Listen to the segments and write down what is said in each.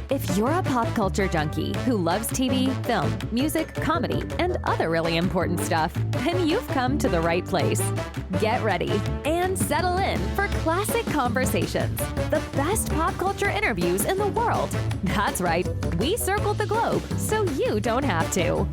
If you're a pop culture junkie who loves TV, film, music, comedy, and other really important stuff, then you've come to the right place. Get ready and settle in for Classic Conversations, the best pop culture interviews in the world. That's right, we circled the globe so you don't have to.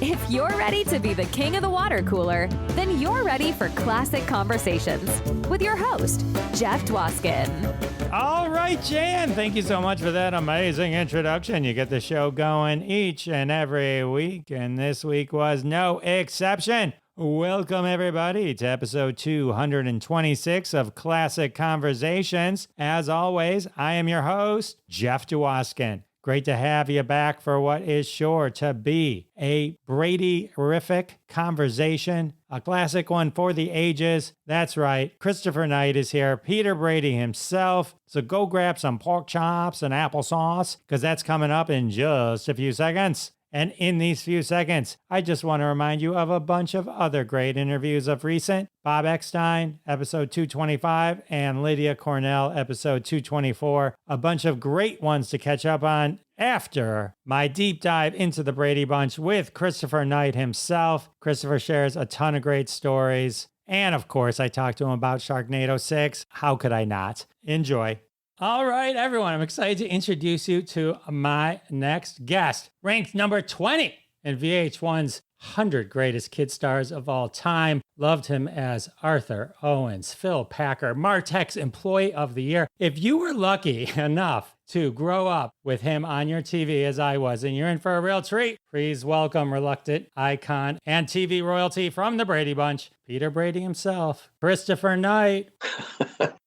If you're ready to be the king of the water cooler, then you're ready for Classic Conversations with your host, Jeff Dwoskin. All right, Jan, thank you so much for that amazing introduction. You get the show going each and every week, and this week was no exception. Welcome, everybody, to episode 226 of Classic Conversations. As always, I am your host, Jeff Dwoskin. Great to have you back for what is sure to be a Brady-rific conversation, a classic one for the ages. That's right, Christoper Knight is here, Peter Brady himself. So go grab some pork chops and applesauce, because that's coming up in just a few seconds. And in these few seconds, I just want to remind you of a bunch of other great interviews of recent. Bob Eckstein, episode 225, and Lydia Cornell, episode 224. A bunch of great ones to catch up on after my deep dive into the Brady Bunch with Christoper Knight himself. Christoper shares a ton of great stories. And of course, I talked to him about Sharknado 6. How could I not? Enjoy. All right, everyone, I'm excited to introduce you to my next guest. Ranked number 20 in VH1's 100 Greatest Kid Stars of All Time. Loved him as Arthur Owens, Phil Packer, Martech's Employee of the Year. If you were lucky enough to grow up with him on your TV as I was, and you're in for a real treat, please welcome reluctant icon and TV royalty from the Brady Bunch, Peter Brady himself, Christoper Knight.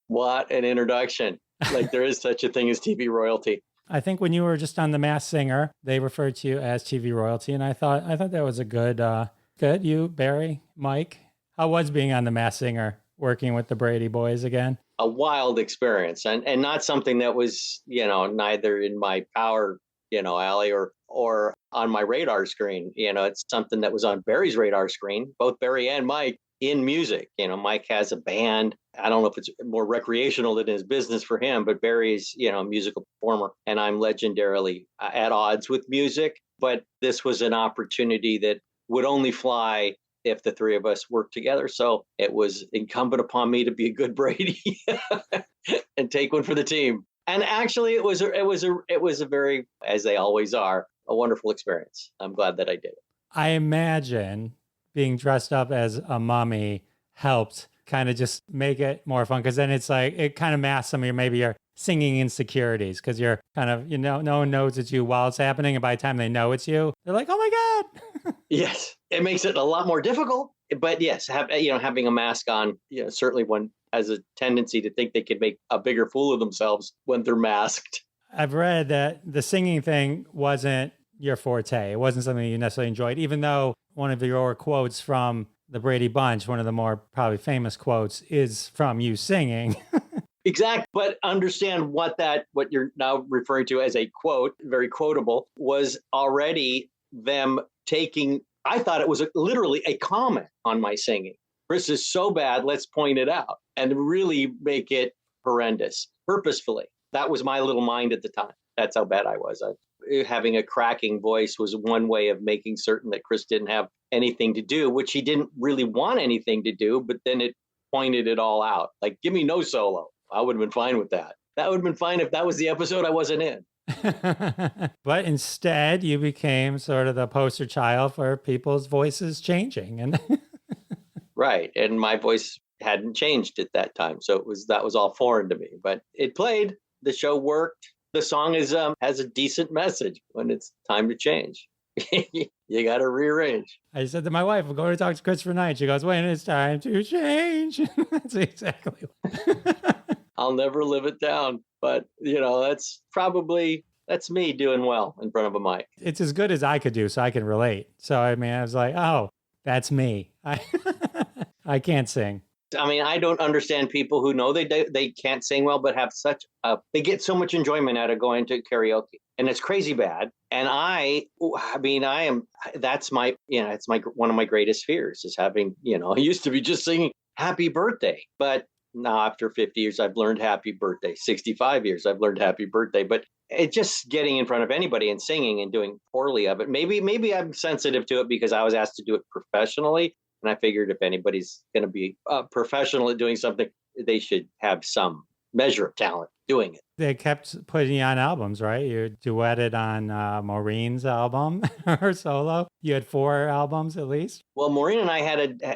What an introduction. Like there is such a thing as TV royalty. I think when you were just on The Masked Singer, they referred to you as TV royalty, and I thought that was a good. You, Barry, Mike, how was being on The Masked Singer, working with the Brady boys again? A wild experience, and not something that was neither in my power alley or on my radar screen. It's something that was on Barry's radar screen. Both Barry and Mike in music. Mike has a band. I don't know if it's more recreational than his business for him, but Barry's, a musical performer, and I'm legendarily at odds with music. But this was an opportunity that would only fly if the three of us worked together. So it was incumbent upon me to be a good Brady and take one for the team. And actually, it was a very, as they always are, a wonderful experience. I'm glad that I did it. I imagine being dressed up as a mummy helped kind of just make it more fun, because then it's like it kind of masks some of your singing insecurities, because you're kind of no one knows it's you while it's happening, and by the time they know it's you, they're like, oh my god. Yes, it makes it a lot more difficult, but yes, having a mask on, certainly one has a tendency to think they could make a bigger fool of themselves when they're masked. I've read that the singing thing wasn't your forte. It wasn't something you necessarily enjoyed, even though one of your quotes from the Brady Bunch, one of the more probably famous quotes, is from you singing. Exactly. But understand what you're now referring to as a quote, very quotable, was already them taking, I thought it was literally a comment on my singing. Chris is so bad, let's point it out and really make it horrendous, purposefully. That was my little mind at the time. That's how bad I was. Having a cracking voice was one way of making certain that Chris didn't have anything to do, which he didn't really want anything to do, but then it pointed it all out. Like, give me no solo. I would have been fine with that. That would have been fine if that was the episode I wasn't in. But instead, you became sort of the poster child for people's voices changing. And right. And my voice hadn't changed at that time. So that was all foreign to me. But it played. The show worked. The song has a decent message when it's time to change. You got to rearrange. I said to my wife, I'm going to talk to Christoper Knight. She goes, when it's time to change. That's exactly what. I'll never live it down. But, that's me doing well in front of a mic. It's as good as I could do, so I can relate. So, I was like, oh, that's me. I can't sing. I don't understand people who know they can't sing well, but have they get so much enjoyment out of going to karaoke, and it's crazy bad. And that's my, it's one of my greatest fears is having, I used to be just singing happy birthday, but now after 50 years, I've learned happy birthday. 65 years, I've learned happy birthday. But it's just getting in front of anybody and singing and doing poorly of it. Maybe I'm sensitive to it because I was asked to do it professionally. And I figured if anybody's going to be professional at doing something, they should have some measure of talent doing it. They kept putting you on albums, right? You duetted on Maureen's album, her solo. You had 4 albums at least. Well, Maureen and I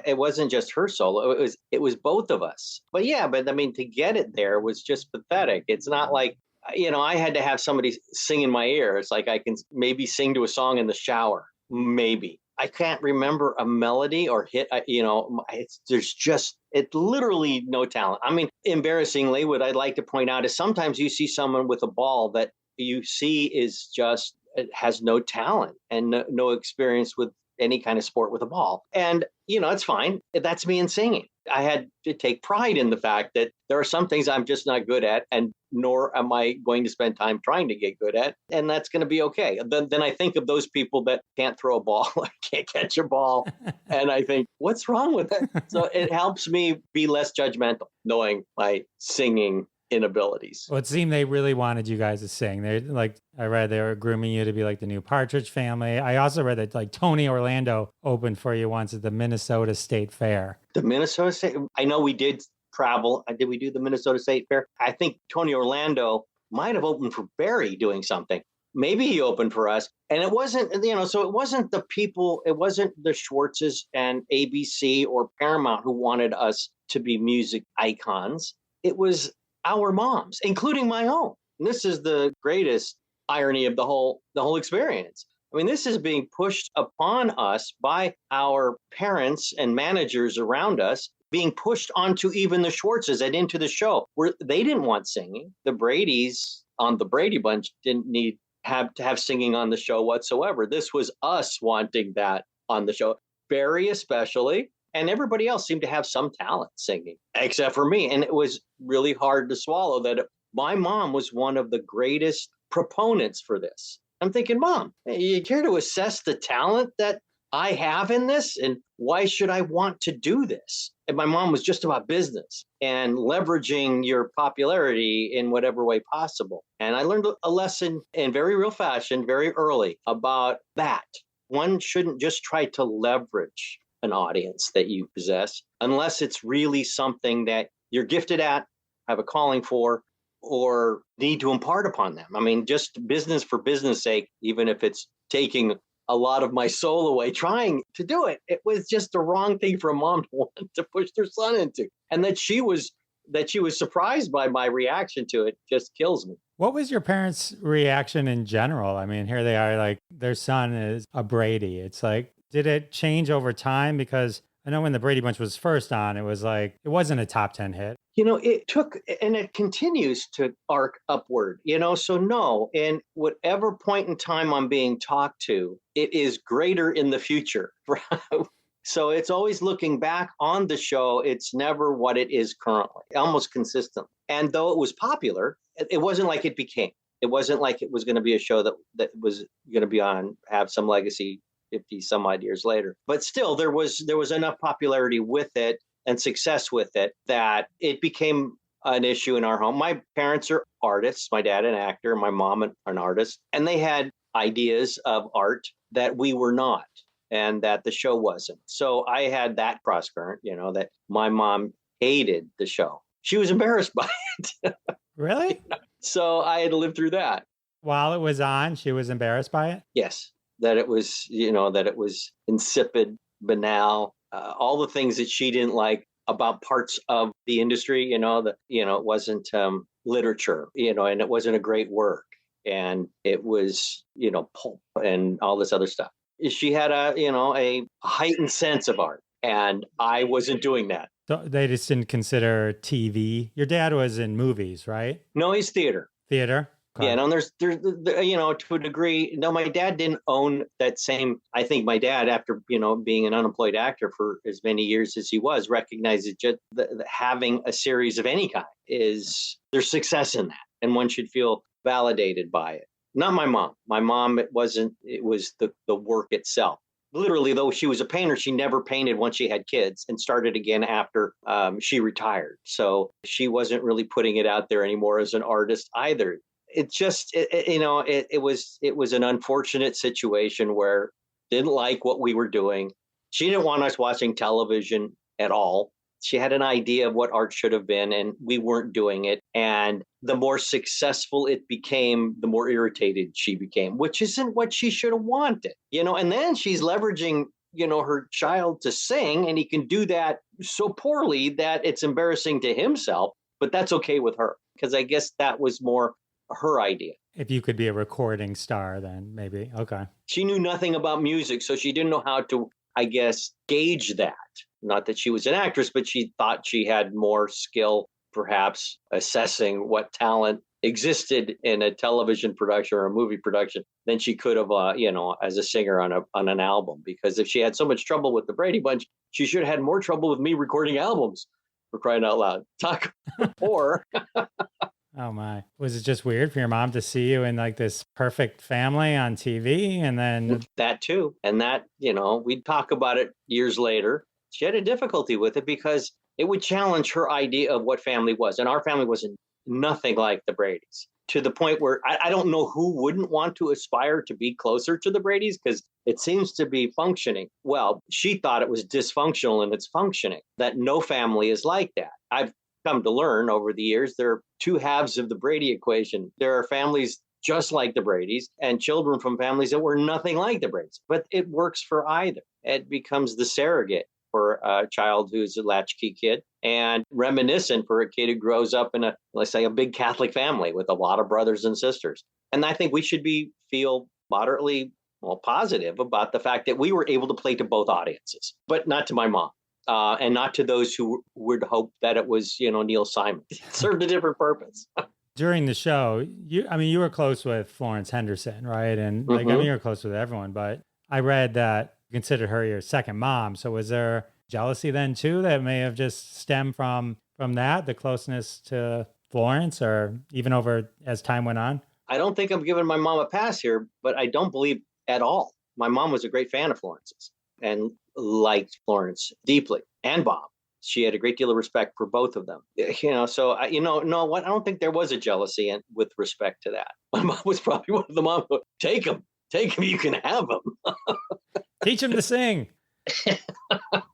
it wasn't just her solo. It was both of us. But I mean, to get it there was just pathetic. It's not like, I had to have somebody sing in my ear. It's like I can maybe sing to a song in the shower. Maybe. I can't remember a melody or hit, it's literally no talent. I mean, embarrassingly, what I'd like to point out is sometimes you see someone with a ball that you see is just, it has no talent and no experience with any kind of sport with a ball. And, it's fine. That's me in singing. I had to take pride in the fact that there are some things I'm just not good at, and nor am I going to spend time trying to get good at, and that's going to be okay. Then I think of those people that can't throw a ball, or can't catch a ball, and I think, what's wrong with it? So it helps me be less judgmental, knowing my singing inabilities. Well, it seemed they really wanted you guys to sing. I read they were grooming you to be like the new Partridge Family. I also read that like Tony Orlando opened for you once at the Minnesota State Fair. The Minnesota State, I know we did travel. Did we do the Minnesota State Fair? I think Tony Orlando might have opened for Barry doing something. Maybe he opened for us. And it wasn't, so it wasn't the people, it wasn't the Schwartzes and ABC or Paramount who wanted us to be music icons. It was our moms, including my own. And this is the greatest irony of the whole experience. I mean, this is being pushed upon us by our parents and managers around us, being pushed onto even the Schwartzes and into the show where they didn't want singing. The Bradys on the Brady Bunch didn't need to have singing on the show whatsoever. This was us wanting that on the show, Barry especially. And everybody else seemed to have some talent singing, except for me. And it was really hard to swallow that my mom was one of the greatest proponents for this. I'm thinking, Mom, you care to assess the talent that I have in this? And why should I want to do this? And my mom was just about business and leveraging your popularity in whatever way possible. And I learned a lesson in very real fashion, very early, about that. One shouldn't just try to leverage an audience that you possess, unless it's really something that you're gifted at, have a calling for, or need to impart upon them. I mean, just business for business sake, even if it's taking a lot of my soul away trying to do it, it was just the wrong thing for a mom to want to push their son into. And that she was surprised by my reaction to it just kills me. What was your parents' reaction in general? I mean, here they are, like their son is a Brady. It's like, did it change over time? Because I know when the Brady Bunch was first on, it was like, it wasn't a top 10 hit. It took, and it continues to arc upward, so no, in whatever point in time I'm being talked to, it is greater in the future. So it's always looking back on the show. It's never what it is currently, almost consistently. And though it was popular, it wasn't like it became. It wasn't like it was going to be a show that was going to be on, have some legacy 50 some odd years later. But still, there was enough popularity with it and success with it that it became an issue in our home. My parents are artists, my dad an actor, my mom an artist, and they had ideas of art that we were not and that the show wasn't. So I had that cross current, that my mom hated the show. She was embarrassed by it. Really? So I had to live through that. While it was on, she was embarrassed by it? Yes. That it was, that it was insipid, banal, all the things that she didn't like about parts of the industry, it wasn't literature, and it wasn't a great work. And it was, pulp and all this other stuff. She had a heightened sense of art, and I wasn't doing that. So they just didn't consider TV. Your dad was in movies, right? No, he's theater. Theater? Yeah, no, there's, to a degree. No, my dad didn't own that same. I think my dad, after being an unemployed actor for as many years as he was, recognizes just having a series of any kind there's success in that, and one should feel validated by it. Not my mom. My mom, it wasn't. It was the work itself. literally, though she was a painter, she never painted once she had kids and started again after she retired. So she wasn't really putting it out there anymore as an artist either. It just, it was an unfortunate situation where didn't like what we were doing. She didn't want us watching television at all. She had an idea of what art should have been, and we weren't doing it. And the more successful it became, the more irritated she became, which isn't what she should have wanted, and then she's leveraging, her child to sing, and he can do that so poorly that it's embarrassing to himself, but that's okay with her, because I guess that was more her idea. If you could be a recording star, then maybe. Okay. She knew nothing about music, so she didn't know how to, I guess, gauge that. Not that she was an actress, but she thought she had more skill, perhaps assessing what talent existed in a television production or a movie production than she could have, as a singer on an album. Because if she had so much trouble with the Brady Bunch, she should have had more trouble with me recording albums, for crying out loud. Talk or. Oh my. Was it just weird for your mom to see you in like this perfect family on TV? And then that too. And that, we'd talk about it years later. She had a difficulty with it because it would challenge her idea of what family was. And our family was nothing like the Bradys, to the point where I don't know who wouldn't want to aspire to be closer to the Bradys, because it seems to be functioning. Well, she thought it was dysfunctional in its functioning, that no family is like that. I've come to learn over the years there are two halves of the Brady equation. There are families just like the Bradys and children from families that were nothing like the Bradys, but it works for either. It becomes the surrogate for a child who's a latchkey kid, and reminiscent for a kid who grows up in let's say, a big Catholic family with a lot of brothers and sisters. And I think we should feel moderately positive about the fact that we were able to play to both audiences, but not to my mom. And not to those who would hope that it was, Neil Simon. It served a different purpose. During the show, you were close with Florence Henderson, right? And you were close with everyone, but I read that you considered her your second mom. So was there jealousy then too that may have just stemmed from that, the closeness to Florence, or even over as time went on? I don't think I'm giving my mom a pass here, but I don't believe at all. My mom was a great fan of Florence's and liked Florence deeply, and Bob. She had a great deal of respect for both of them. So no, I don't think there was a jealousy with respect to that. My mom was probably one of the moms who, take him, you can have him. Teach him to sing.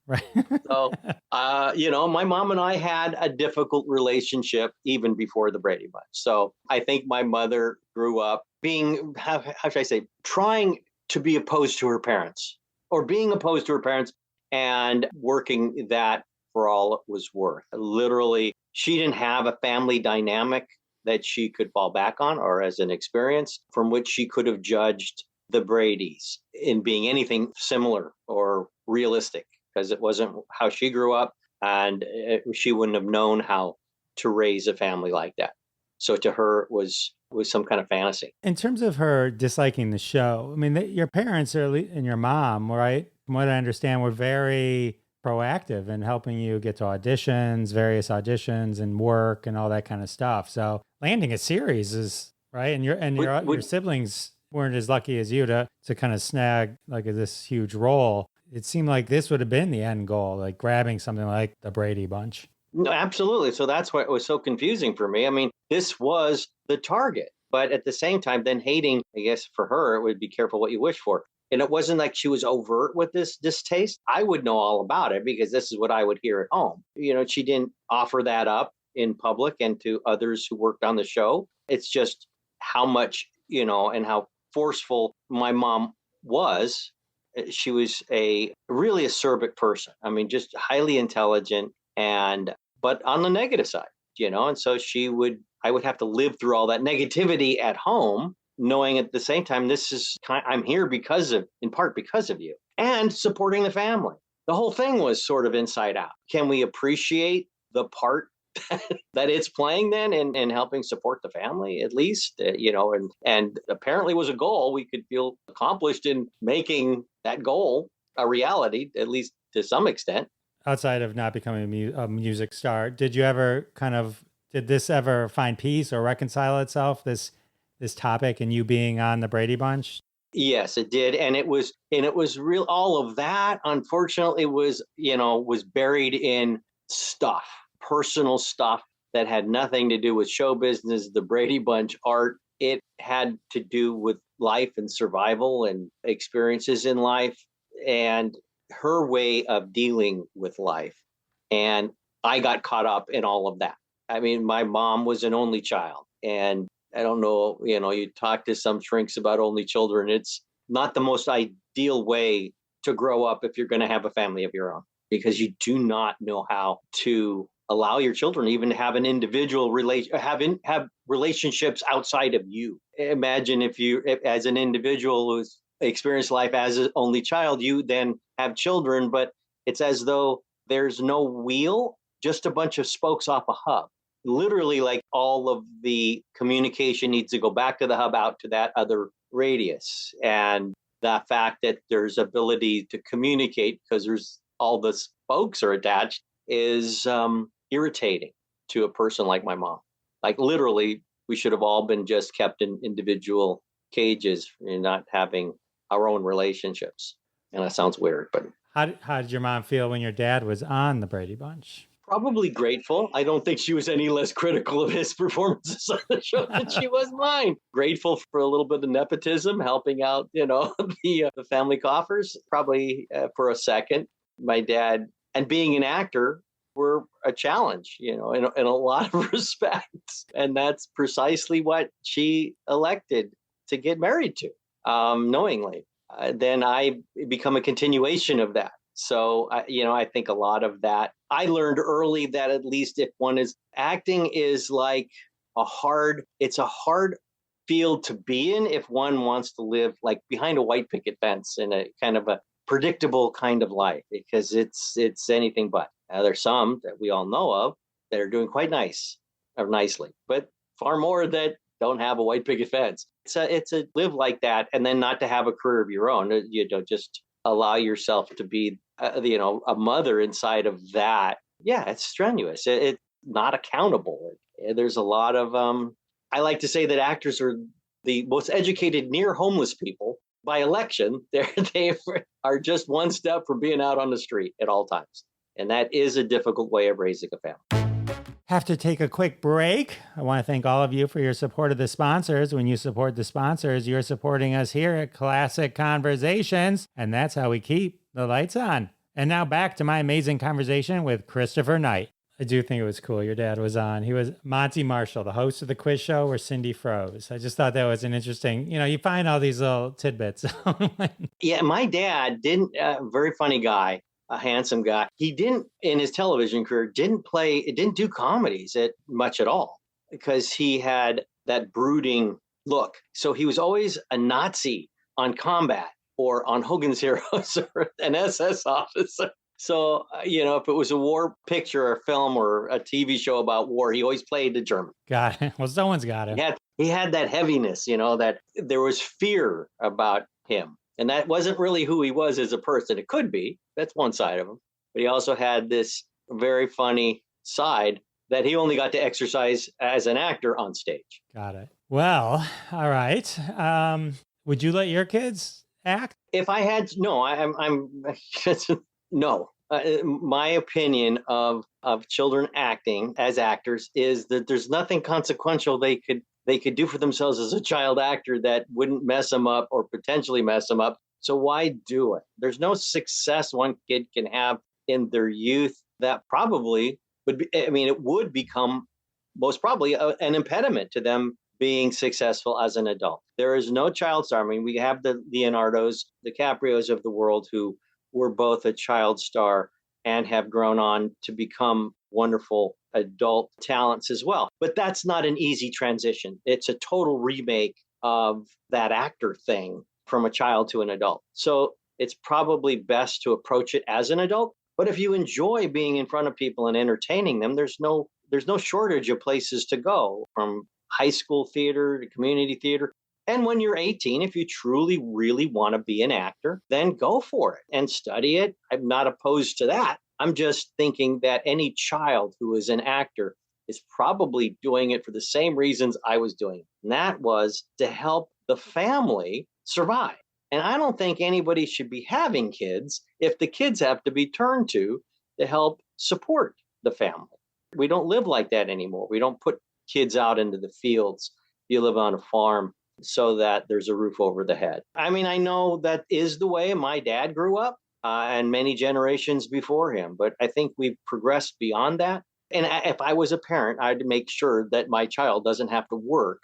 Right. So, my mom and I had a difficult relationship even before the Brady Bunch. So I think my mother grew up being, how should I say, trying to be opposed to her parents, or being opposed to her parents and working that for all it was worth. Literally, she didn't have a family dynamic that she could fall back on, or as an experience from which she could have judged the Bradys in being anything similar or realistic, because it wasn't how she grew up, and she wouldn't have known how to raise a family like that. So to her, it was some kind of fantasy. In terms of her disliking the show, I mean, your parents and your mom, right? From what I understand, were very proactive in helping you get to auditions, various auditions, and work and all that kind of stuff. So landing a series is right, and your siblings weren't as lucky as you to kind of snag like this huge role. It seemed like this would have been the end goal, like grabbing something like the Brady Bunch. No, absolutely. So that's why it was so confusing for me. I mean, this was the target, but at the same time, then hating, I guess for her, it would be careful what you wish for. And it wasn't like she was overt with this distaste. I would know all about it because this is what I would hear at home. She didn't offer that up in public and to others who worked on the show. It's just how much, and how forceful my mom was. She was a really acerbic person. I mean, just highly intelligent, but on the negative side, and so I would have to live through all that negativity at home, knowing at the same time, I'm here in part because of you, and supporting the family. The whole thing was sort of inside out. Can we appreciate the part that it's playing then and helping support the family at least, and apparently was a goal we could feel accomplished in making that goal a reality, at least to some extent. Outside of not becoming a music star, did this ever find peace or reconcile itself, this topic and you being on the Brady Bunch? Yes, it did. And it was real. All of that, unfortunately, was buried in stuff, personal stuff that had nothing to do with show business, the Brady Bunch art. It had to do with life and survival and experiences in life and her way of dealing with life. And I got caught up in all of that. I mean, my mom was an only child, and I don't know, you talk to some shrinks about only children. It's not the most ideal way to grow up if you're going to have a family of your own, because you do not know how to allow your children even to have an individual have relationships outside of you. Imagine if as an individual who's experienced life as an only child, you then have children, but it's as though there's no wheel, just a bunch of spokes off a hub. Literally, like, all of the communication needs to go back to the hub, out to that other radius. And the fact that there's ability to communicate because there's all the spokes are attached is irritating to a person like my mom. Like, literally, we should have all been just kept in individual cages and not having our own relationships. And that sounds weird, but How did your mom feel when your dad was on the Brady Bunch? probably grateful. I don't think she was any less critical of his performances on the show than she was mine. Grateful for a little bit of nepotism, helping out, the family coffers, probably for a second. My dad and being an actor were a challenge, in a lot of respects. And that's precisely what she elected to get married to, knowingly. Then I become a continuation of that. So, I think a lot of that, I learned early that at least if one is acting is like it's a hard field to be in if one wants to live like behind a white picket fence in a kind of a predictable kind of life, because it's anything but. Now, there's some that we all know of that are doing quite nicely, but far more that don't have a white picket fence. It's a live like that, and then not to have a career of your own. Just allow yourself to be, a mother inside of that. Yeah, it's strenuous. It's not accountable. There's a lot of, I like to say that actors are the most educated near homeless people by election. They are just one step from being out on the street at all times. And that is a difficult way of raising a family. Have to take a quick break. I want to thank all of you for your support of the sponsors. When you support the sponsors, you're supporting us here at Classic Conversations, and that's how we keep the lights on. And now back to my amazing conversation with Christoper Knight. I do think it was cool your dad was on. He was Monty Marshall, the host of the quiz show where Cindy froze. I just thought that was an interesting, you find all these little tidbits. Yeah, my dad very funny guy. A handsome guy. He didn't, in his television career, didn't do comedies much at all, because he had that brooding look. So he was always a Nazi on Combat or on Hogan's Heroes or an SS officer. So, if it was a war picture or film or a TV show about war, he always played the German. Got it. Well, someone's got it. He had that heaviness, that there was fear about him. And that wasn't really who he was as a person. It could be. That's one side of him. But he also had this very funny side that he only got to exercise as an actor on stage. Got it. Well, all right. Would you let your kids act? If I had, no, I'm no. My opinion of children acting as actors is that there's nothing consequential they could do for themselves as a child actor that wouldn't mess them up or potentially mess them up. So why do it? There's no success one kid can have in their youth that probably it would become most probably an impediment to them being successful as an adult. There is no child star. I mean, we have the Leonardos, the DiCaprios of the world who were both a child star and have grown on to become wonderful adult talents as well. But that's not an easy transition. It's a total remake of that actor thing from a child to an adult. So it's probably best to approach it as an adult. But if you enjoy being in front of people and entertaining them, there's no shortage of places to go, from high school theater to community theater. And when you're 18, if you truly, really want to be an actor, then go for it and study it. I'm not opposed to that. I'm just thinking that any child who is an actor is probably doing it for the same reasons I was doing it. And that was to help the family survive. And I don't think anybody should be having kids if the kids have to be turned to help support the family. We don't live like that anymore. We don't put kids out into the fields. You live on a farm so that there's a roof over the head. I mean, I know that is the way my dad grew up and many generations before him, but I think we've progressed beyond that. And if I was a parent, I'd make sure that my child doesn't have to work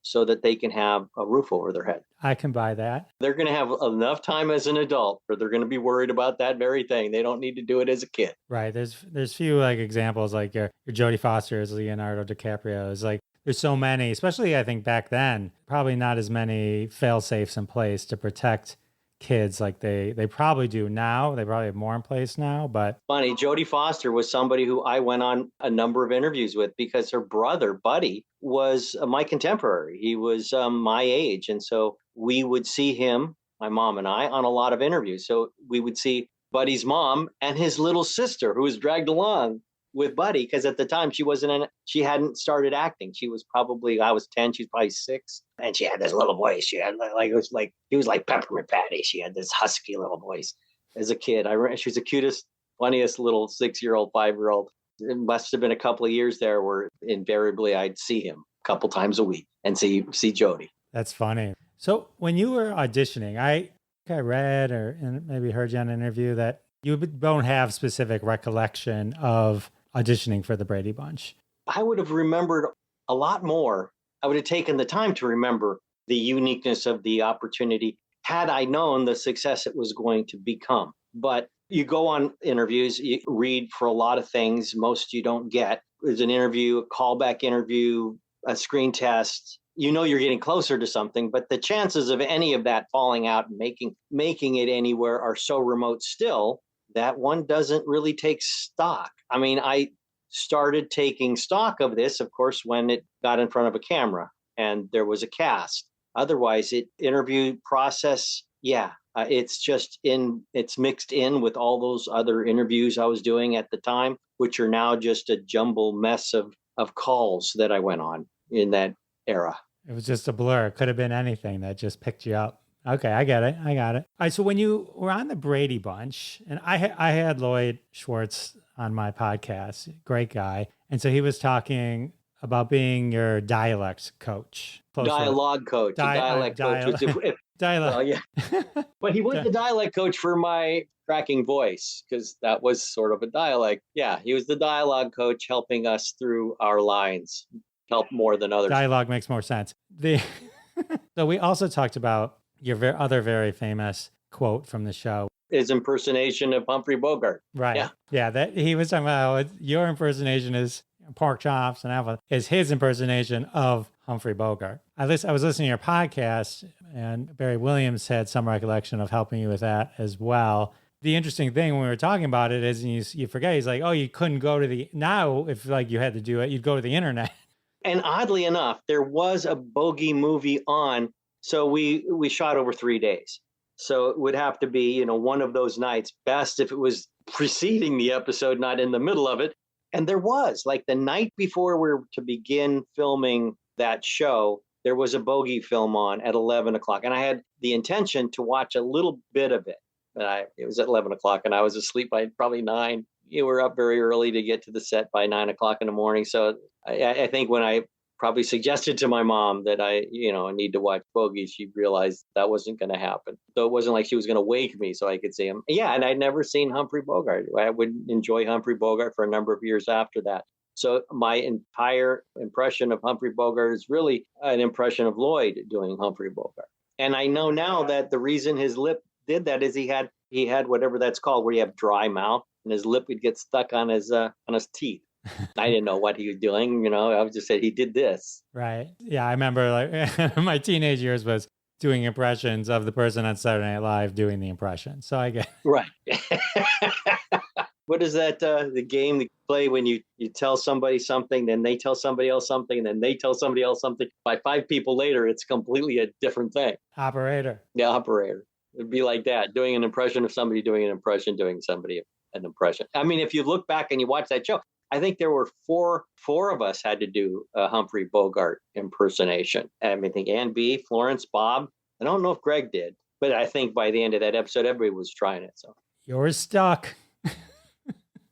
so that they can have a roof over their head. I can buy that. They're going to have enough time as an adult where they're going to be worried about that very thing. They don't need to do it as a kid. Right. There's few like examples like your Jodie Foster's, Leonardo DiCaprio's. Like there's so many, especially I think back then, probably not as many fail safes in place to protect kids like they probably do now. They probably have more in place now, but funny, Jodie Foster was somebody who I went on a number of interviews with because her brother, Buddy, was my contemporary. He was my age. And so we would see him, my mom and I, on a lot of interviews. So we would see Buddy's mom and his little sister who was dragged along with Buddy because at the time she hadn't started acting. She was probably, I was 10, she was probably 6. And she had this little voice. She had he was like Peppermint Patty. She had this husky little voice as a kid. She was the cutest, funniest little 6-year-old, 5-year-old. It must have been a couple of years there where invariably I'd see him a couple times a week and see Jodie. That's funny. So when you were auditioning, I read or maybe heard you on an interview that you don't have specific recollection of auditioning for the Brady Bunch. I would have remembered a lot more. I would have taken the time to remember the uniqueness of the opportunity had I known the success it was going to become. But you go on interviews, you read for a lot of things, most you don't get. There's an interview, a callback interview, a screen test. You know you're getting closer to something, but the chances of any of that falling out and making it anywhere are so remote still that one doesn't really take stock. I mean, I started taking stock of this, of course, when it got in front of a camera and there was a cast. Otherwise, interview process, it's mixed in with all those other interviews I was doing at the time, which are now just a jumble mess of calls that I went on in that era. It was just a blur. It could have been anything that just picked you up. Okay, I get it. I got it. All right, so when you were on the Brady Bunch, and I had Lloyd Schwartz on my podcast, great guy, and so he was talking about being your dialect coach. Dialogue coach. Dialect coach. Dialect. Well, yeah. But he was the dialect coach for my cracking voice because that was sort of a dialect. Yeah, he was the dialogue coach helping us through our lines. Help more than others. Dialogue makes more sense. So we also talked about your other very famous quote from the show. His impersonation of Humphrey Bogart. Right. Yeah. That he was talking about your impersonation is pork chops and apple is his impersonation of Humphrey Bogart. I was listening to your podcast and Barry Williams had some recollection of helping you with that as well. The interesting thing when we were talking about it is you forget, he's like, oh, you couldn't go to now if like you had to do it, you'd go to the internet. And oddly enough, there was a bogey movie on. So we shot over 3 days. So it would have to be, one of those nights, best if it was preceding the episode, not in the middle of it. And there was, like the night before we were to begin filming that show, there was a bogey film on at 11 o'clock. And I had the intention to watch a little bit of it. But it was at 11 o'clock and I was asleep by probably 9. You were up very early to get to the set by 9 o'clock in the morning. So I think when I probably suggested to my mom that I need to watch Bogey, she realized that wasn't going to happen. So it wasn't like she was going to wake me so I could see him. Yeah, and I'd never seen Humphrey Bogart. I would enjoy Humphrey Bogart for a number of years after that. So my entire impression of Humphrey Bogart is really an impression of Lloyd doing Humphrey Bogart. And I know now that the reason his lip did that is he had whatever that's called, where you have dry mouth and his lip would get stuck on his teeth. I didn't know what he was doing. I was just said he did this. Right. Yeah. I remember like my teenage years was doing impressions of the person on Saturday Night Live doing the impression. So I get right. What is that? The game that you play when you tell somebody something, then they tell somebody else something, and then they tell somebody else something. By 5 people later, it's completely a different thing. Operator. Yeah, operator. It'd be like that, doing an impression of somebody, doing an impression, doing somebody an impression. I mean, if you look back and you watch that show, I think there were four of us had to do a Humphrey Bogart impersonation. I mean, I think Ann B., Florence, Bob. I don't know if Greg did. But I think by the end of that episode, everybody was trying it. So You're stuck.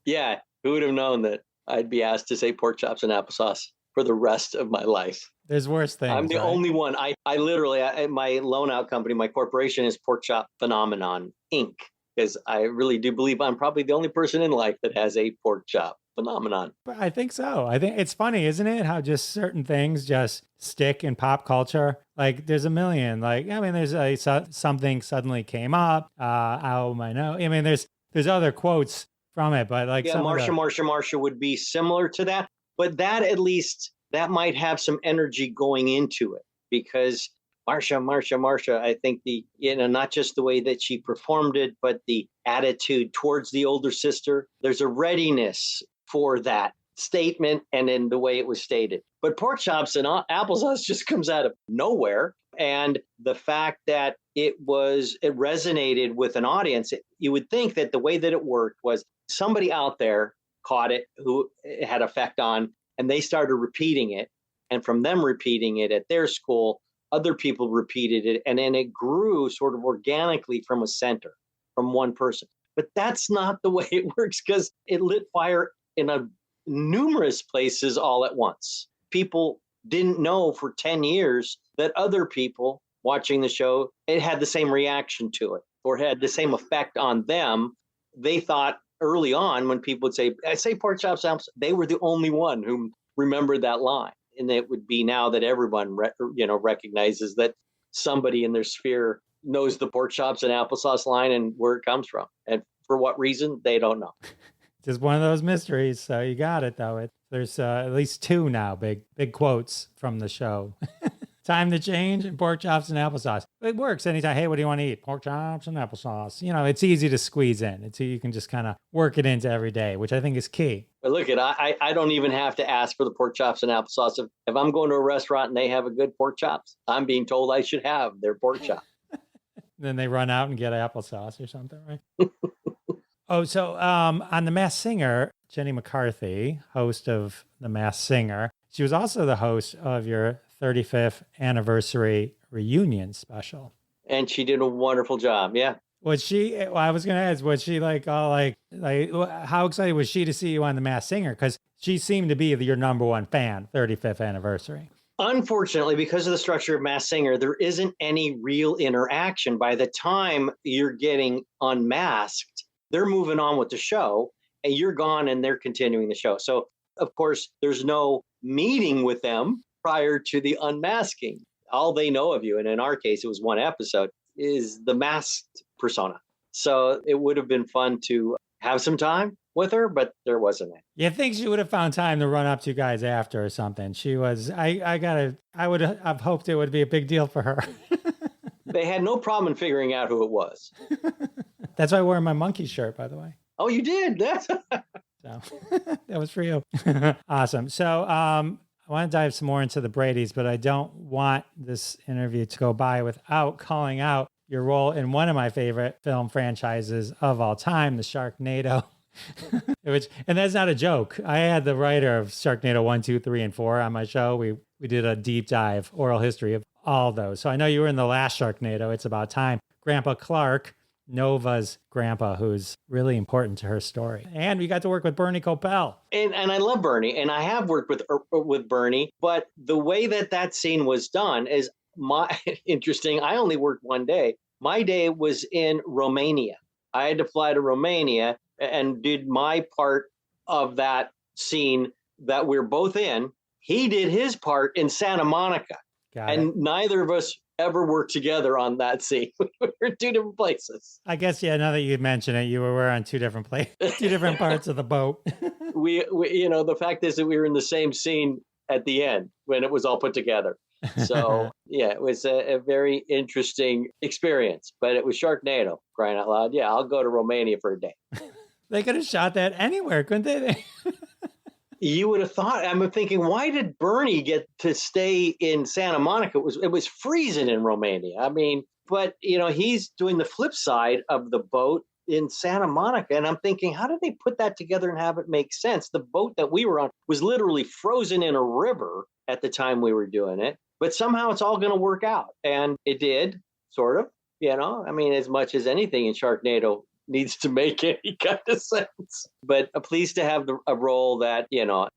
yeah, who would have known that I'd be asked to say pork chops and applesauce for the rest of my life? There's worse things. I'm the only one. I literally, my loan out company, my corporation is Pork Chop Phenomenon Inc. Because I really do believe I'm probably the only person in life that has a pork chop phenomenon. But I think so. I think it's funny, isn't it? How just certain things just stick in pop culture. Like there's a million. Like I mean, there's something suddenly came up. Oh my no. I mean, there's other quotes from it, but like Marsha would be similar to that. But that at least that might have some energy going into it because Marsha, I think not just the way that she performed it, but the attitude towards the older sister. There's a readiness for that statement and in the way it was stated. But pork chops and applesauce just comes out of nowhere. And the fact that it resonated with an audience, you would think that the way that it worked was somebody out there caught it who it had effect on, and they started repeating it. And from them repeating it at their school, other people repeated it, and then it grew sort of organically from a center, from one person. But that's not the way it works because it lit fire in numerous places all at once. People didn't know for 10 years that other people watching the show, it had the same reaction to it or had the same effect on them. They thought early on when people would say, I say pork chops, they were the only one who remembered that line. And it would be now that everyone, recognizes that somebody in their sphere knows the pork chops and applesauce line and where it comes from. And for what reason, they don't know. Just one of those mysteries. So you got it, though. There's at least two now, big quotes from the show. Time to change and pork chops and applesauce. It works anytime. Hey, what do you want to eat? Pork chops and applesauce. It's easy to squeeze in. You can just kind of work it into every day, which I think is key. But look, I don't even have to ask for the pork chops and applesauce. If I'm going to a restaurant and they have a good pork chops, I'm being told I should have their pork chop. Then they run out and get applesauce or something, right? Oh, so on The Masked Singer, Jenny McCarthy, host of The Masked Singer, she was also the host of your 35th anniversary reunion special. And she did a wonderful job. Yeah. Was she, I was going to ask, was she like how excited was she to see you on The Masked Singer? Because she seemed to be your number one fan, 35th anniversary. Unfortunately, because of the structure of Masked Singer, there isn't any real interaction. By the time you're getting unmasked, they're moving on with the show and you're gone and they're continuing the show. So, of course, there's no meeting with them prior to the unmasking. All they know of you, and in our case, it was one episode, is the masked persona. So it would have been fun to have some time with her, but there wasn't any. You think she would have found time to run up to you guys after or something? She was, I would have hoped it would be a big deal for her. They had no problem in figuring out who it was. That's why I wore my monkey shirt, by the way. Oh, you did? So that was for you. Awesome. So I want to dive some more into the Bradys, but I don't want this interview to go by without calling out your role in one of my favorite film franchises of all time, the Sharknado. And that's not a joke. I had the writer of Sharknado 1, 2, 3, and 4 on my show. We did a deep dive oral history of all those. So I know you were in the last Sharknado. It's about time. Grandpa Clark, Nova's grandpa, who's really important to her story. And we got to work with Bernie Kopell. And I love Bernie, and I have worked with Bernie, but the way that scene was done is interesting. I only worked one day. My day was in Romania. I had to fly to Romania and did my part of that scene that we're both in. He did his part in Santa Monica. And neither of us ever worked together on that scene. We were two different places. I guess, yeah, now that you mention it, you were on two different two different parts of the boat. we the fact is that we were in the same scene at the end when it was all put together. So, yeah, it was a very interesting experience, but it was Sharknado, crying out loud. Yeah, I'll go to Romania for a day. They could have shot that anywhere, couldn't they? You would have thought. I'm thinking, why did Bernie get to stay in Santa Monica? It was freezing in Romania. I mean, but he's doing the flip side of the boat in Santa Monica, and I'm thinking, how did they put that together and have it make sense? The boat that we were on was literally frozen in a river at the time we were doing it, but somehow it's all going to work out, and it did, sort of. I mean, as much as anything in Sharknado needs to make any kind of sense. But pleased to have a role that,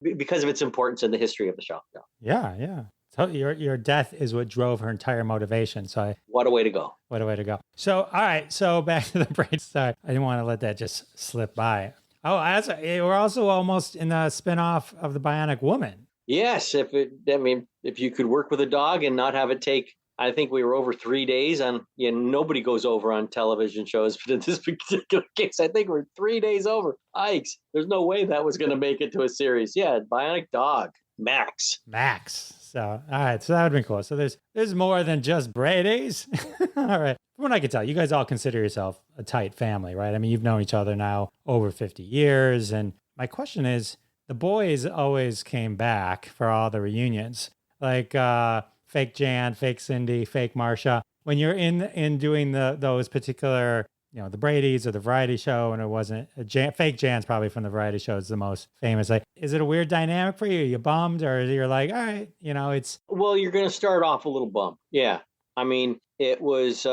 because of its importance in the history of the show. Yeah, yeah. So your death is what drove her entire motivation. So what a way to go. What a way to go. So, all right. So back to the Brady side. I didn't want to let that just slip by. Oh, we're also almost in the spinoff of the Bionic Woman. Yes. If you could work with a dog and not have it take, I think we were over 3 days on, nobody goes over on television shows, but in this particular case, I think we're 3 days over. Yikes. There's no way that was going to make it to a series. Yeah. Bionic dog. Max. So, all right. So that would have been cool. So there's more than just Brady's. All right. From what I can tell, you guys all consider yourself a tight family, right? I mean, you've known each other now over 50 years. And my question is, the boys always came back for all the reunions, like fake Jan, fake Cindy, fake Marsha. When you're in doing those particular, the Brady's or the variety show, and it wasn't fake Jan's probably from the variety show is the most famous. Like, is it a weird dynamic for you? Are you bummed, or you're like, all right, it's. Well, you're going to start off a little bummed. Yeah. I mean, it was,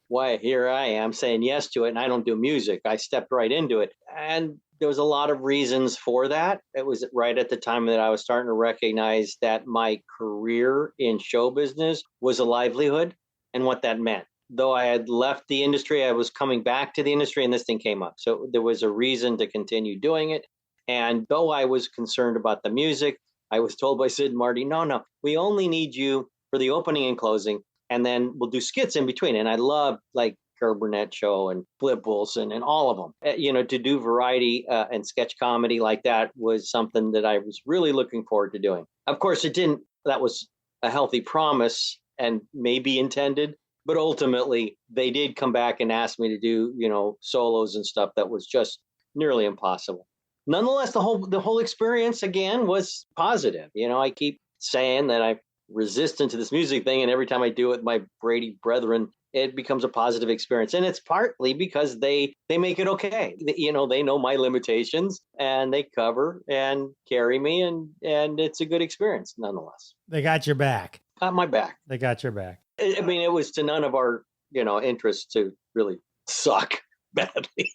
why here I am saying yes to it, and I don't do music. I stepped right into it. And there was a lot of reasons for that. It was right at the time that I was starting to recognize that my career in show business was a livelihood and what that meant. Though I had left the industry, I was coming back to the industry, and this thing came up. So there was a reason to continue doing it. And though I was concerned about the music, I was told by Sid and Marty, no, we only need you for the opening and closing, and then we'll do skits in between. And I loved like Carol Burnett Show and Flip Wilson and all of them. To do variety and sketch comedy like that was something that I was really looking forward to doing. Of course, that was a healthy promise and maybe intended. But ultimately, they did come back and ask me to do, solos and stuff that was just nearly impossible. Nonetheless, the whole experience, again, was positive. I keep saying that I'm resistant to this music thing. And every time I do it with my Brady brethren, it becomes a positive experience. And it's partly because they make it okay. They know my limitations, and they cover and carry me. And it's a good experience, nonetheless. They got your back. Got my back. They got your back. I mean, it was to none of our, interests to really suck badly.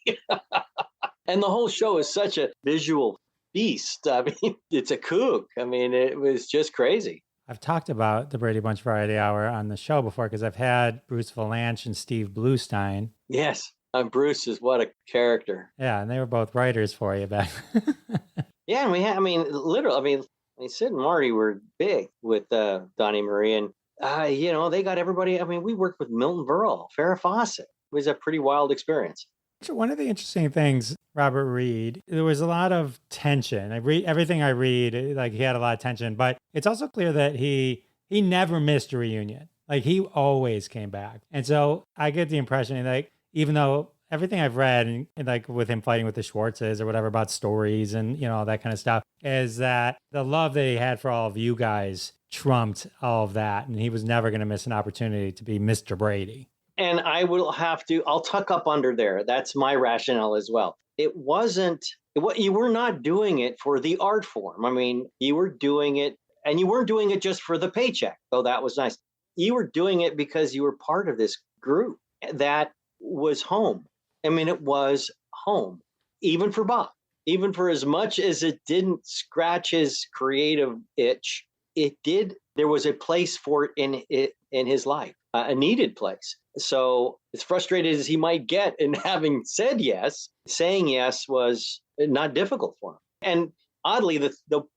And the whole show is such a visual feast. I mean, it's a kook. I mean, it was just crazy. I've talked about the Brady Bunch Variety Hour on the show before because I've had Bruce Valanche and Steve Bluestein. Yes. Bruce is what a character. Yeah. And they were both writers for you back. Yeah. And literally, Sid and Marty were big with Donnie Marie, and they got everybody. I mean, we worked with Milton Berle, Farrah Fawcett. It was a pretty wild experience. One of the interesting things, Robert Reed, there was a lot of tension. Everything I read, like he had a lot of tension, but it's also clear that he never missed a reunion. Like he always came back. And so I get the impression, like, even though everything I've read and like with him fighting with the Schwartzes or whatever about stories and, all that kind of stuff, is that the love that he had for all of you guys all of that, and he was never going to miss an opportunity to be Mr. Brady. And I'll tuck up under there. That's my rationale as well. You were not doing it for the art form. I mean, you were doing it, and you weren't doing it just for the paycheck, though that was nice. You were doing it because you were part of this group that was home. I mean, it was home, even for Bob, even for as much as it didn't scratch his creative itch. It did. There was a place for it in his life, a needed place. So as frustrated as he might get in having said yes, saying yes was not difficult for him. And oddly,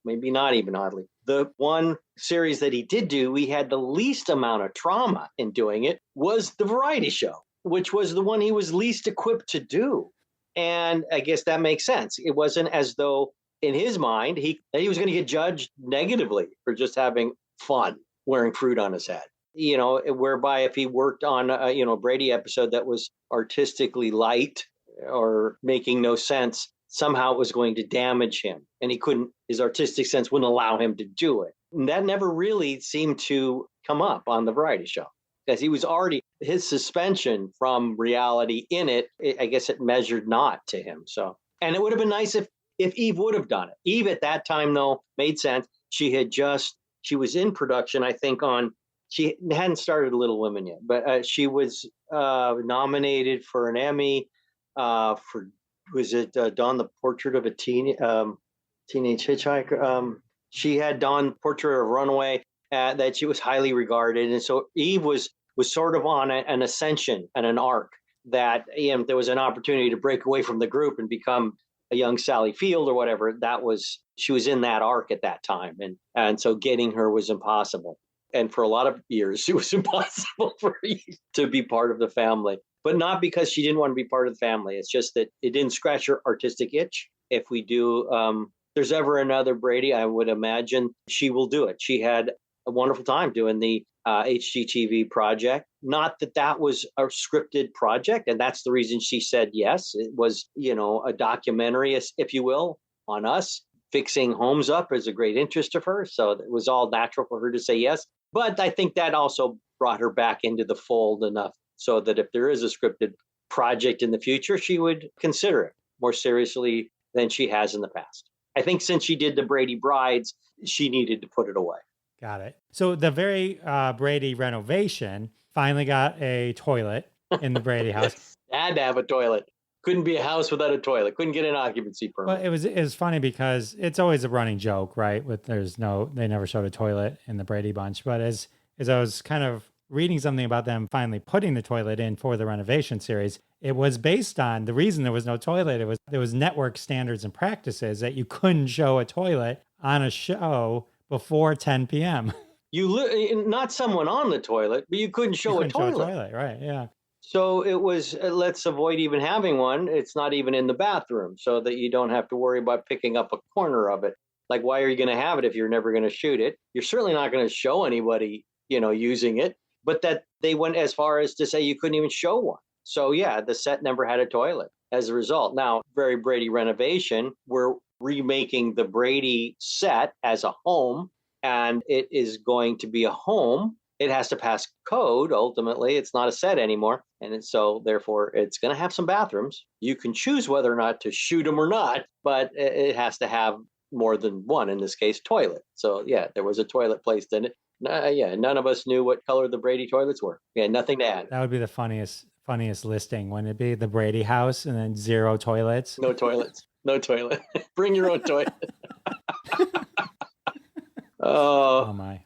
maybe not even oddly, the one series that he did do, we had the least amount of trauma in doing it, was the variety show, which was the one he was least equipped to do. And I guess that makes sense. It wasn't as though in his mind, he was going to get judged negatively for just having fun, wearing fruit on his head. Whereby if he worked on a Brady episode that was artistically light or making no sense, somehow it was going to damage him, and his artistic sense wouldn't allow him to do it. And that never really seemed to come up on the variety show, because he was already, his suspension from reality in it, I guess it measured not to him. So, and it would have been nice if Eve would have done it. Eve at that time, though, made sense. She was in production, I think, on she hadn't started Little Women yet, but she was nominated for an Emmy for, was it Dawn, the Portrait of a Teenage Hitchhiker? She had Dawn, Portrait of a Runaway, that she was highly regarded. And so Eve was sort of on an ascension and an arc that, there was an opportunity to break away from the group and become a young Sally Field or whatever. She was in that arc at that time. And so getting her was impossible. And for a lot of years, it was impossible for Eve to be part of the family, but not because she didn't want to be part of the family. It's just that it didn't scratch her artistic itch. If we do, there's ever another Brady, I would imagine she will do it. She had a wonderful time doing the HGTV project. Not that was a scripted project, and that's the reason she said yes. It was, a documentary, if you will, on us. Fixing homes up is a great interest of her, so it was all natural for her to say yes. But I think that also brought her back into the fold enough so that if there is a scripted project in the future, she would consider it more seriously than she has in the past. I think since she did the Brady Brides, she needed to put it away. Got it. So the very Brady renovation finally got a toilet in the Brady house. Had to have a toilet. Couldn't be a house without a toilet. Couldn't get an occupancy permit. Well, it was funny because it's always a running joke, right? They never showed a toilet in the Brady Bunch. But as I was kind of reading something about them finally putting the toilet in for the renovation series, it was based on the reason there was no toilet. There was network standards and practices that you couldn't show a toilet on a show before 10 p.m. Not someone on the toilet, but you couldn't show a toilet. Right? Yeah. So it was, let's avoid even having one. It's not even in the bathroom, so that you don't have to worry about picking up a corner of it. Like, why are you going to have it if you're never going to shoot it? You're certainly not going to show anybody, using it. But that they went as far as to say you couldn't even show one. So yeah, the set never had a toilet as a result. Now, very Brady renovation, we're remaking the Brady set as a home, and it is going to be a home. It has to pass code. Ultimately, it's not a set anymore. And so therefore it's going to have some bathrooms. You can choose whether or not to shoot them or not, but it has to have more than one, in this case, toilet. So yeah, there was a toilet placed in it. None of us knew what color the Brady toilets were. Yeah, nothing to add. That would be the funniest listing. Wouldn't it be the Brady house and then 0 toilets? No toilets. No toilet. Bring your own toilet. Oh my.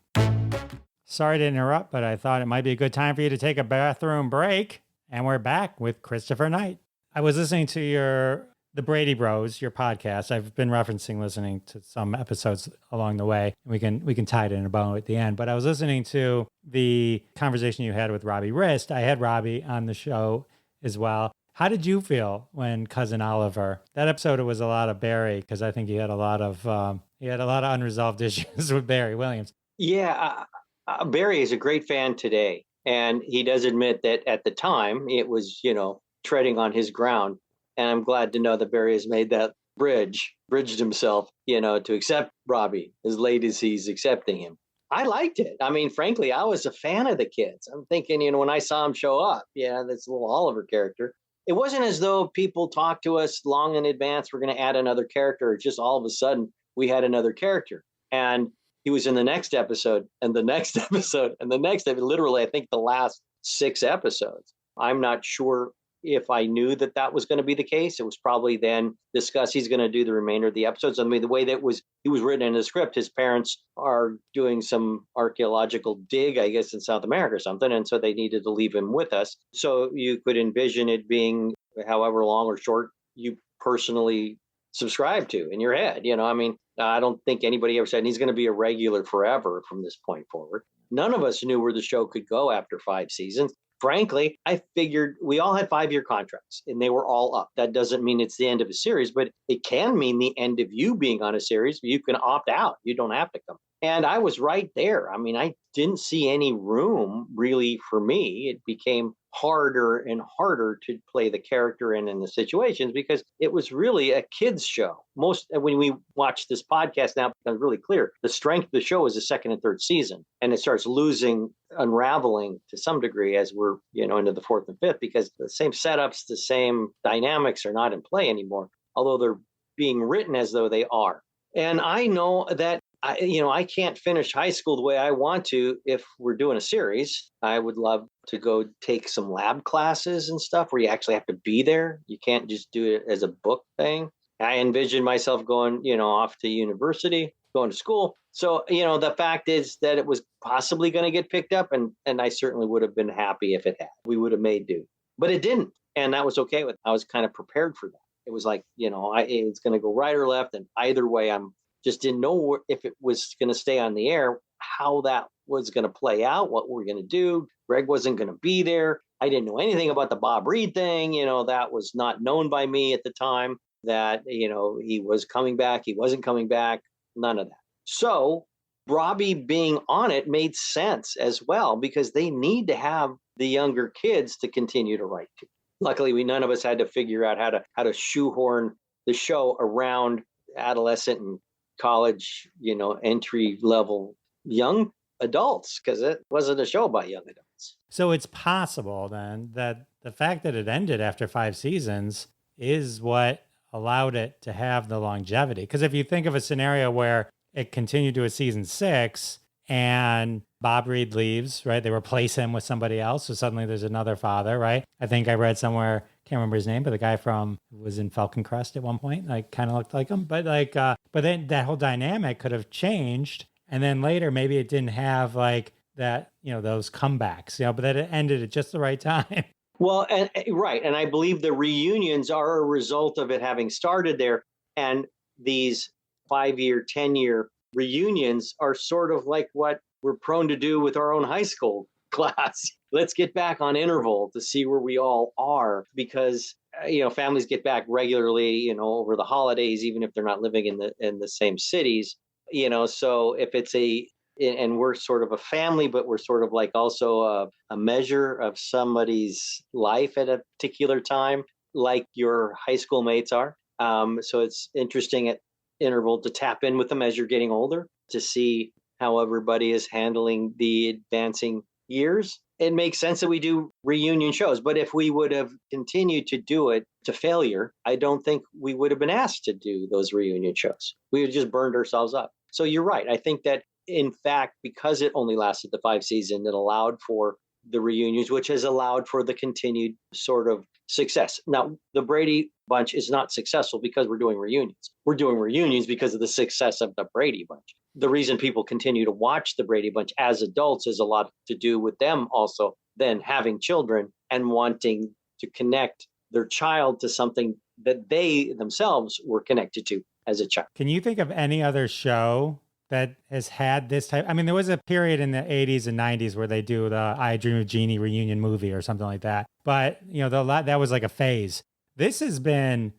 Sorry to interrupt, but I thought it might be a good time for you to take a bathroom break. And we're back with Christoper Knight. I was listening to the Brady Bros, your podcast. I've been listening to some episodes along the way. We can tie it in a bow at the end. But I was listening to the conversation you had with Robbie Rist. I had Robbie on the show as well. How did you feel when Cousin Oliver? That episode, it was a lot of Barry, because I think he had a lot of unresolved issues with Barry Williams. Yeah, Barry is a great fan today, and he does admit that at the time it was, treading on his ground. And I'm glad to know that Barry has made that bridged himself, to accept Robbie as late as he's accepting him. I liked it. I mean, frankly, I was a fan of the kids. I'm thinking, when I saw him show up, this little Oliver character, it wasn't as though people talked to us long in advance, we're going to add another character. It's just all of a sudden we had another character. And he was in the next episode and the next episode and the next episode, literally, I think the last 6 episodes. I'm not sure if I knew that was going to be the case. It was probably then discussed he's going to do the remainder of the episodes. I mean, the way he was written in the script, his parents are doing some archaeological dig, I guess, in South America or something. And so they needed to leave him with us. So you could envision it being however long or short you personally subscribe to in your head. I don't think anybody ever said he's going to be a regular forever from this point forward. None of us knew where the show could go after 5 seasons. Frankly, I figured we all had 5-year contracts and they were all up. That doesn't mean it's the end of a series, but it can mean the end of you being on a series. You can opt out. You don't have to come. And I was right there. I mean, I didn't see any room really for me. It became harder and harder to play the character in the situations because it was really a kid's show. When we watch this podcast now, it becomes really clear. The strength of the show is the 2nd and 3rd season, and it starts unraveling to some degree as we're, into the 4th and 5th, because the same setups, the same dynamics are not in play anymore, although they're being written as though they are. And I know that I can't finish high school the way I want to if we're doing a series. I would love to go take some lab classes and stuff where you actually have to be there. You can't just do it as a book thing. I envisioned myself going, off to university, going to school. So, the fact is that it was possibly going to get picked up, and I certainly would have been happy if it had. We would have made do, but it didn't, and that was okay with it. I was kind of prepared for that. It was like, it's going to go right or left, and either way, I'm just didn't know if it was going to stay on the air, how that was going to play out, what we're going to do. Greg wasn't going to be there. I didn't know anything about the Bob Reed thing. That was not known by me at the time, that, he was coming back. He wasn't coming back. None of that. So Robbie being on it made sense as well, because they need to have the younger kids to continue to write to. Luckily, none of us had to figure out how to shoehorn the show around adolescent and college, entry level young adults, because it wasn't a show about young adults. So it's possible then that the fact that it ended after 5 seasons is what allowed it to have the longevity. Because if you think of a scenario where it continued to a season 6 and Bob Reed leaves, right? They replace him with somebody else. So suddenly there's another father, right? I think I read somewhere, can't remember his name, but the guy who was in Falcon Crest at one point, like kind of looked like him. But but then that whole dynamic could have changed. And then later, maybe it didn't have like that, those comebacks, but that it ended at just the right time. Well, right. And I believe the reunions are a result of it having started there. And these 5-year, 10-year reunions are sort of like what we're prone to do with our own high school class. Let's get back on interval to see where we all are, because families get back regularly, over the holidays, even if they're not living in the same cities. So if it's and we're sort of a family, but we're sort of like also a measure of somebody's life at a particular time, like your high school mates are. So it's interesting at interval to tap in with them as you're getting older, to see how everybody is handling the advancing years. It makes sense that we do reunion shows, but if we would have continued to do it to failure, I don't think we would have been asked to do those reunion shows. We would have just burned ourselves up. So you're right. I think that, in fact, because it only lasted the 5 seasons, it allowed for the reunions, which has allowed for the continued sort of success. Now, the Brady Bunch is not successful because we're doing reunions. We're doing reunions because of the success of the Brady Bunch. The reason people continue to watch the Brady Bunch as adults is a lot to do with them also then having children and wanting to connect their child to something that they themselves were connected to as a child. Can you think of any other show that has had this type? I mean, there was a period in the 80s and 90s where they do the I Dream of Jeannie reunion movie or something like that. But, that was like a phase. This has been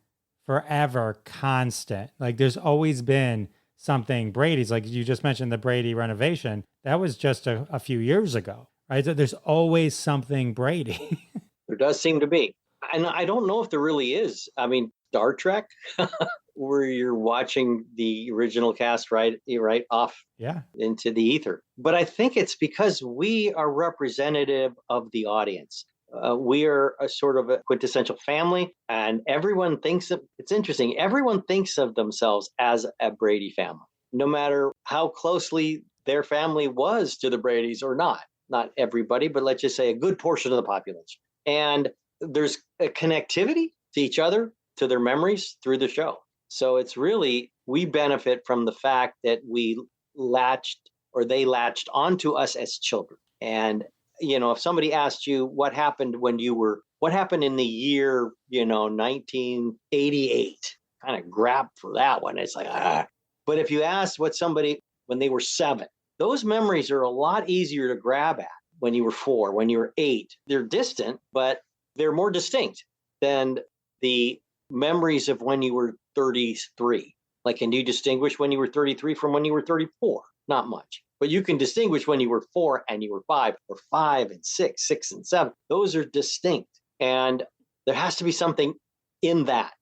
forever constant. Like there's always been something Brady's, like you just mentioned the Brady renovation. That was just a few years ago, right? So there's always something Brady. There does seem to be. And I don't know if there really is. I mean, Star Trek, where you're watching the original cast right off into the ether. But I think it's because we are representative of the audience. We are a sort of a quintessential family, and everyone thinks it's interesting. Everyone thinks of themselves as a Brady family, no matter how closely their family was to the Bradys or not. Not everybody, but let's just say a good portion of the population. And there's a connectivity to each other, to their memories through the show. So it's really, we benefit from the fact that they latched onto us as children. And, if somebody asked you what happened in the year, 1988, kind of grab for that one. It's like, But if you asked what somebody, when they were 7, those memories are a lot easier to grab at when you were 4, when you were 8. They're distant, but they're more distinct than the memories of when you were 33. Like, can you distinguish when you were 33 from when you were 34? Not much. But you can distinguish when you were 4 and you were 5, or 5 and 6, 6 and 7. Those are distinct. And there has to be something in that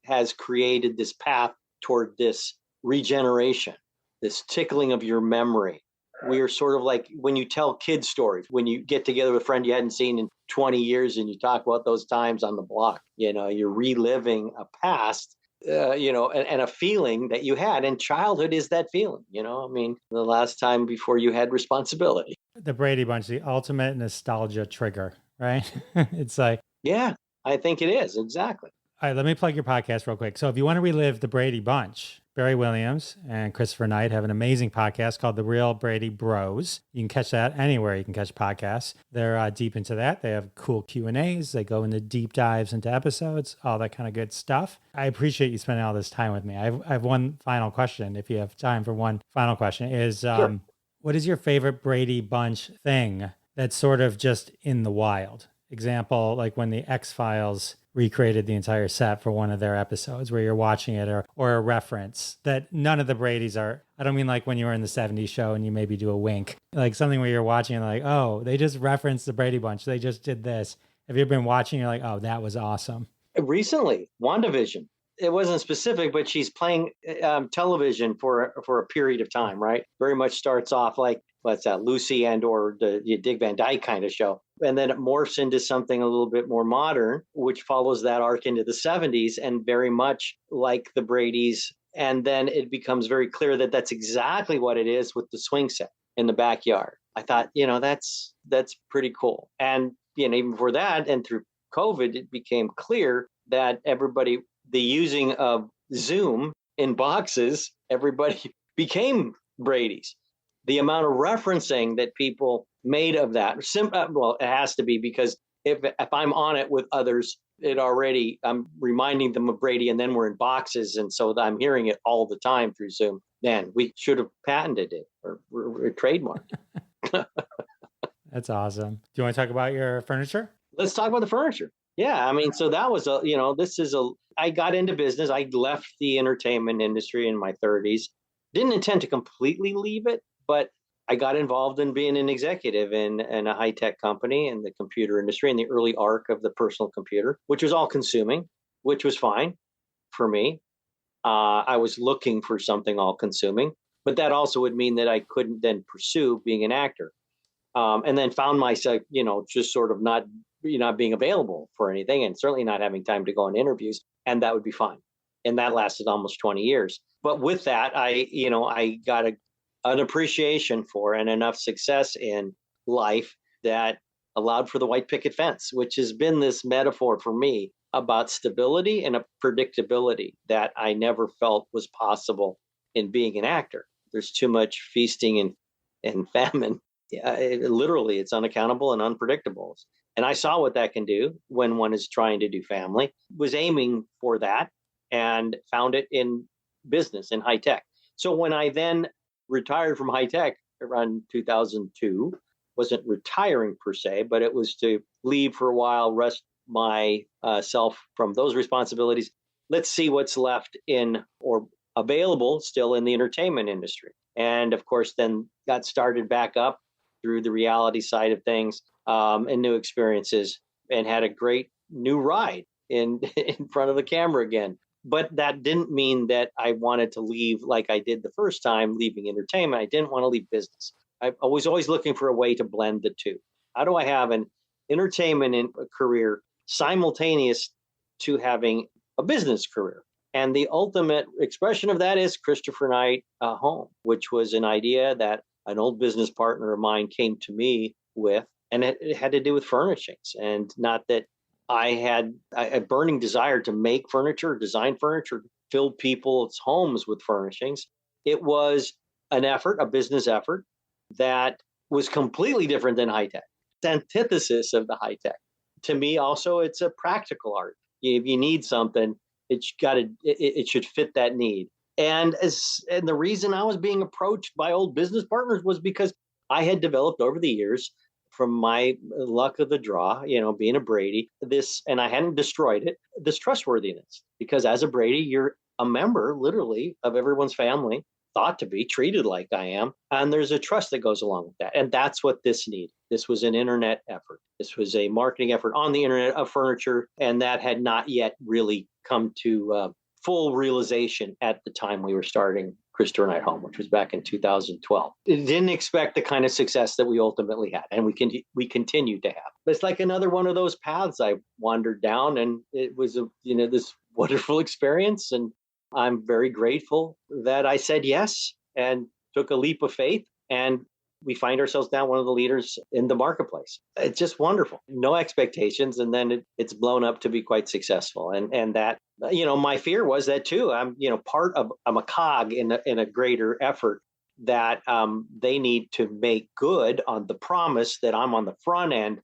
has created this path toward this regeneration, this tickling of your memory. We are sort of like when you tell kids stories, when you get together with a friend you hadn't seen in 20 years and you talk about those times on the block, you're reliving a past and a feeling that you had. And childhood is that feeling, I mean, the last time before you had responsibility. The Brady Bunch, the ultimate nostalgia trigger, right? It's like, Yeah, I think it is. Exactly. all right, let me plug your podcast real quick. So if you want to relive the Brady Bunch, Barry Williams and Christoper Knight have an amazing podcast called The Real Brady Bros. You can catch that anywhere you can catch podcasts. They're deep into that. They have cool Q&As. They go into deep dives into episodes, all that kind of good stuff. I appreciate you spending all this time with me. I have one final question. If you have time for one final question is, Sure. what is your favorite Brady Bunch thing that's sort of just in the wild? Example, like when the X-Files recreated the entire set for one of their episodes where you're watching it, or a reference that none of the Bradys are. I don't mean like when you were in the 70s show and you maybe do a wink, like something where you're watching and like, oh, they just referenced the Brady Bunch. They just did this. Have you ever been watching? You're like, oh, that was awesome. Recently, WandaVision. It wasn't specific, but she's playing television for a period of time, right? Very much starts off like, what's that, Lucy and or the Dick Van Dyke kind of show. And then it morphs into something a little bit more modern, which follows that arc into the 70s and very much like the Bradys. And then it becomes very clear that that's exactly what it is with the swing set in the backyard. I thought, that's pretty cool. And, even before that and through COVID, it became clear that the using of Zoom in boxes, everybody became Brady's. The amount of referencing that people made of that, well, it has to be, because if I'm on it with others, I'm reminding them of Brady, and then we're in boxes, and so I'm hearing it all the time through Zoom. Man, we should have patented it or trademarked it. That's awesome. Do you want to talk about your furniture? Let's talk about the furniture. Yeah, I mean, so that was I got into business. I left the entertainment industry in my 30s. Didn't intend to completely leave it, but I got involved in being an executive in a high-tech company in the computer industry, in the early arc of the personal computer, which was all consuming, which was fine for me. I was looking for something all consuming, but that also would mean that I couldn't then pursue being an actor. And then found myself, just sort of not being available for anything, and certainly not having time to go on interviews, and that would be fine. And that lasted almost 20 years. But with that, I got an appreciation for and enough success in life that allowed for the white picket fence, which has been this metaphor for me about stability and a predictability that I never felt was possible in being an actor. There's too much feasting and famine. Literally, it's unaccountable and unpredictable. And I saw what that can do when one is trying to do family, was aiming for that, and found it in business, in high tech. So when I then retired from high tech around 2002, wasn't retiring per se, but it was to leave for a while, rest myself from those responsibilities. Let's see what's left in or available still in the entertainment industry. And of course, then got started back up through the reality side of things, and new experiences, and had a great new ride in front of the camera again. But that didn't mean that I wanted to leave like I did the first time, leaving entertainment. I didn't want to leave business. I was always looking for a way to blend the two. How do I have an entertainment career simultaneous to having a business career? And the ultimate expression of that is Christoper Knight Home, which was an idea that an old business partner of mine came to me with, and it had to do with furnishings. And not that I had a burning desire to make furniture, design furniture, fill people's homes with furnishings. It was an effort, a business effort that was completely different than high tech. The antithesis of the high tech. To me, also, it's a practical art. If you need something, it should fit that need. And the reason I was being approached by old business partners was because I had developed over the years, from my luck of the draw, being a Brady, and I hadn't destroyed it, this trustworthiness. Because as a Brady, you're a member, literally, of everyone's family, thought to be, treated like I am. And there's a trust that goes along with that. And that's what this needed. This was an internet effort. This was a marketing effort on the internet of furniture. And that had not yet really come to full realization at the time we were starting Christoper Knight Home, which was back in 2012. It didn't expect the kind of success that we ultimately had, and we continue to have. It's like another one of those paths I wandered down, and it was this wonderful experience. And I'm very grateful that I said yes and took a leap of faith. And we find ourselves now one of the leaders in the marketplace. It's just wonderful. No expectations. And then it's blown up to be quite successful. And that, my fear was that too. I'm a cog in a greater effort that they need to make good on the promise that I'm on the front end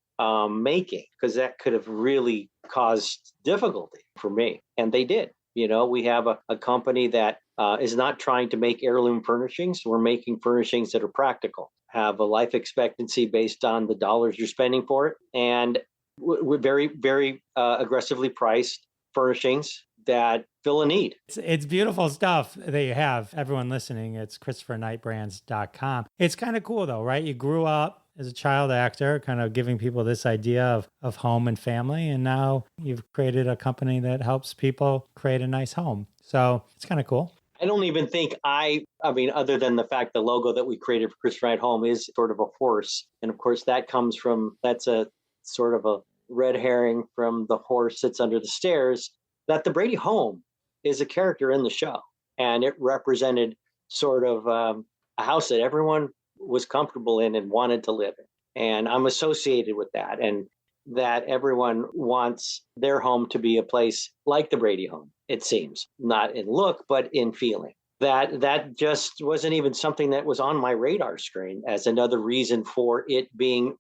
making, because that could have really caused difficulty for me. And they did. We have a company that is not trying to make heirloom furnishings. We're making furnishings that are practical, have a life expectancy based on the dollars you're spending for it. And we're very, very aggressively priced furnishings that fill a need. It's beautiful stuff that you have. Everyone listening, it's ChristopherKnightBrands.com. It's kind of cool though, right? You grew up as a child actor, kind of giving people this idea of home and family. And now you've created a company that helps people create a nice home. So it's kind of cool. I don't even think other than the fact the logo that we created for Christoper Knight Home is sort of a horse. And of course, that's a sort of a red herring from the horse that's under the stairs, that the Brady home is a character in the show. And it represented sort of a house that everyone was comfortable in and wanted to live in. And I'm associated with that. And that everyone wants their home to be a place like the Brady home, it seems, not in look, but in feeling. That just wasn't even something that was on my radar screen as another reason for it being,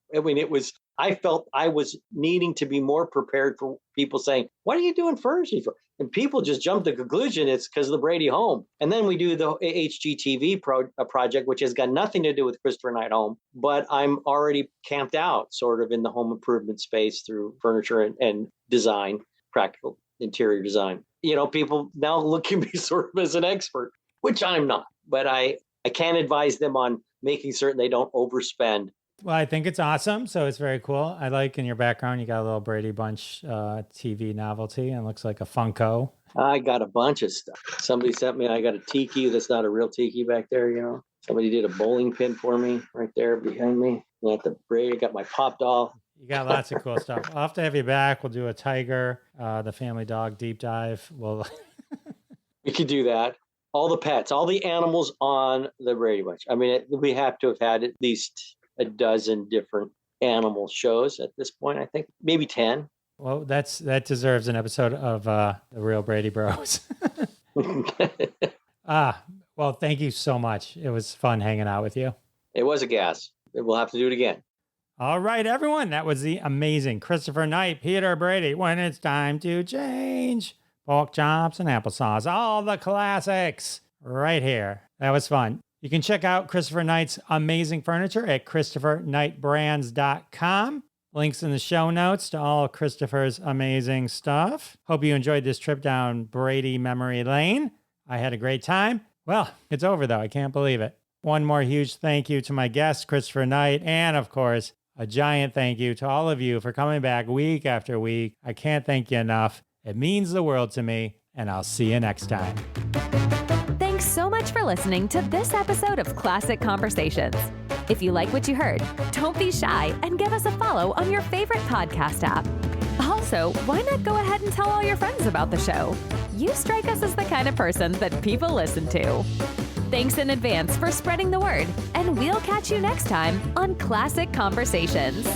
I felt I was needing to be more prepared for people saying, what are you doing furnishing for? And people just jumped to the conclusion it's because of the Brady home. And then we do the HGTV project, which has got nothing to do with Christoper Knight Home, but I'm already camped out sort of in the home improvement space through furniture and design, practical interior design. People now look at me sort of as an expert, which I'm not, but I can advise them on making certain they don't overspend. Well, I think it's awesome. So it's very cool. I like in your background, you got a little Brady Bunch TV novelty, and it looks like a Funko. I got a bunch of stuff. Somebody sent me, I got a tiki that's not a real tiki back there, Somebody did a bowling pin for me right there behind me. Got the Brady, got my pop doll. You got lots of cool stuff. I'll have to have you back. We'll do a tiger, the family dog deep dive. We could do that. All the pets, all the animals on the Brady Bunch. We have to have had at least a dozen different animal shows at this point, I think. Maybe 10. Well, that deserves an episode of the Real Brady Bros. Well, thank you so much. It was fun hanging out with you. It was a gas. We'll have to do it again. All right, everyone. That was the amazing Christoper Knight, Peter Brady. When it's time to change. Pork chops and applesauce. All the classics right here. That was fun. You can check out Christoper Knight's amazing furniture at ChristopherKnightBrands.com. Links in the show notes to all Christopher's amazing stuff. Hope you enjoyed this trip down Brady memory lane. I had a great time. Well, it's over though. I can't believe it. One more huge thank you to my guest, Christoper Knight, and of course, a giant thank you to all of you for coming back week after week. I can't thank you enough. It means the world to me, and I'll see you next time. Thanks so much for listening to this episode of Classic Conversations. If you like what you heard, don't be shy and give us a follow on your favorite podcast app. Also, why not go ahead and tell all your friends about the show? You strike us as the kind of person that people listen to. Thanks in advance for spreading the word, and we'll catch you next time on Classic Conversations.